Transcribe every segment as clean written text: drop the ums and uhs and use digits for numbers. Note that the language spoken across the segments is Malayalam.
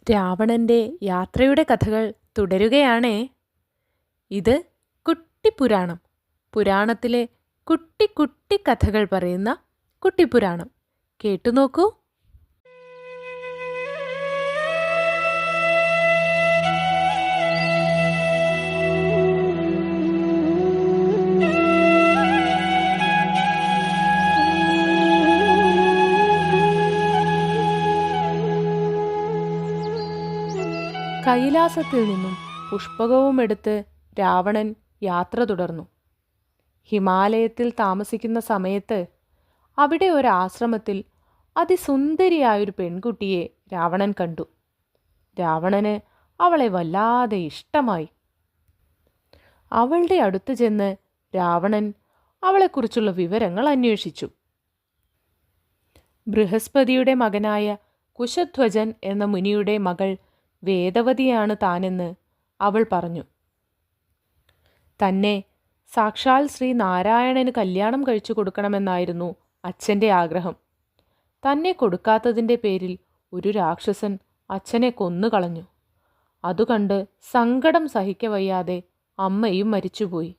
രാവണൻ്റെ യാത്രയുടെ കഥകൾ തുടരുകയാണേ. ഇത് കുട്ടിപ്പുരാണം, പുരാണത്തിലെ കുട്ടി കുട്ടി കഥകൾ പറയുന്ന കുട്ടിപ്പുരാണം. കേട്ടുനോക്കൂ. കൈലാസത്തിൽ നിന്നും പുഷ്പകവും എടുത്ത് രാവണൻ യാത്ര തുടർന്നു. ഹിമാലയത്തിൽ താമസിക്കുന്ന സമയത്ത് അവിടെ ഒരാശ്രമത്തിൽ അതിസുന്ദരിയായൊരു പെൺകുട്ടിയെ രാവണൻ കണ്ടു. രാവണന് അവളെ വല്ലാതെ ഇഷ്ടമായി. അവളുടെ അടുത്ത് ചെന്ന് രാവണൻ അവളെക്കുറിച്ചുള്ള വിവരങ്ങൾ അന്വേഷിച്ചു. ബൃഹസ്പതിയുടെ മകനായ കുശധ്വജൻ എന്ന മുനിയുടെ മകൾ വേദവതിയാണ് താനെന്ന് അവൾ പറഞ്ഞു. തന്നെ സാക്ഷാൽ ശ്രീ നാരായണന് കല്യാണം കഴിച്ചു കൊടുക്കണമെന്നായിരുന്നു അച്ഛൻ്റെ ആഗ്രഹം. തന്നെ കൊടുക്കാത്തതിൻ്റെ പേരിൽ ഒരു രാക്ഷസൻ അച്ഛനെ കൊന്നുകളഞ്ഞു. അതുകണ്ട് സങ്കടം സഹിക്കവയ്യാതെ അമ്മയും മരിച്ചുപോയി.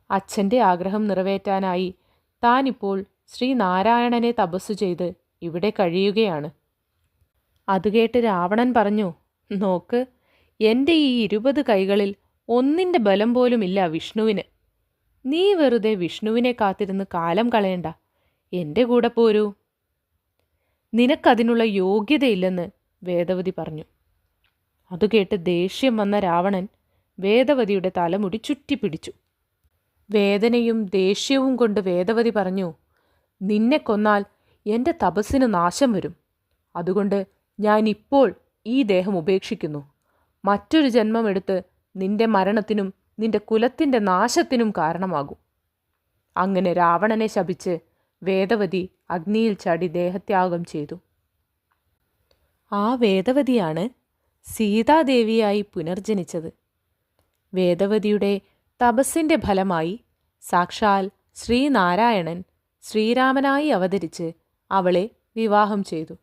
അച്ഛൻ്റെ ആഗ്രഹം നിറവേറ്റാനായി താനിപ്പോൾ ശ്രീ നാരായണനെ തപസ്സു ചെയ്ത് ഇവിടെ കഴിയുകയാണ്. അതുകേട്ട് രാവണൻ പറഞ്ഞു, നോക്ക്, എൻ്റെ ഈ 20 കൈകളിൽ ഒന്നിൻ്റെ ബലം പോലുമില്ല വിഷ്ണുവിന്. നീ വെറുതെ വിഷ്ണുവിനെ കാത്തിരുന്ന് കാലം കളയണ്ട, എൻ്റെ കൂടെ പോരൂ. നിനക്കതിനുള്ള യോഗ്യതയില്ലെന്ന് വേദവതി പറഞ്ഞു. അതുകേട്ട് ദേഷ്യം വന്ന രാവണൻ വേദവതിയുടെ തലമുടി ചുറ്റിപ്പിടിച്ചു. വേദനയും ദേഷ്യവും കൊണ്ട് വേദവതി പറഞ്ഞു, നിന്നെ കൊന്നാൽ എൻ്റെ തപസ്സിന് നാശം വരും. അതുകൊണ്ട് ഞാൻ ഇപ്പോൾ ഈ ദേഹം ഉപേക്ഷിക്കുന്നു. മറ്റൊരു ജന്മമെടുത്ത് നിന്റെ മരണത്തിനും നിന്റെ കുലത്തിൻ്റെ നാശത്തിനും കാരണമാകും. അങ്ങനെ രാവണനെ ശപിച്ച് വേദവതി അഗ്നിയിൽ ചാടി ദേഹത്യാഗം ചെയ്തു. ആ വേദവതിയാണ് സീതാദേവിയായി പുനർജനിച്ചത്. വേദവതിയുടെ തപസ്സിൻ്റെ ഫലമായി സാക്ഷാൽ ശ്രീനാരായണൻ ശ്രീരാമനായി അവതരിച്ച് അവളെ വിവാഹം ചെയ്തു.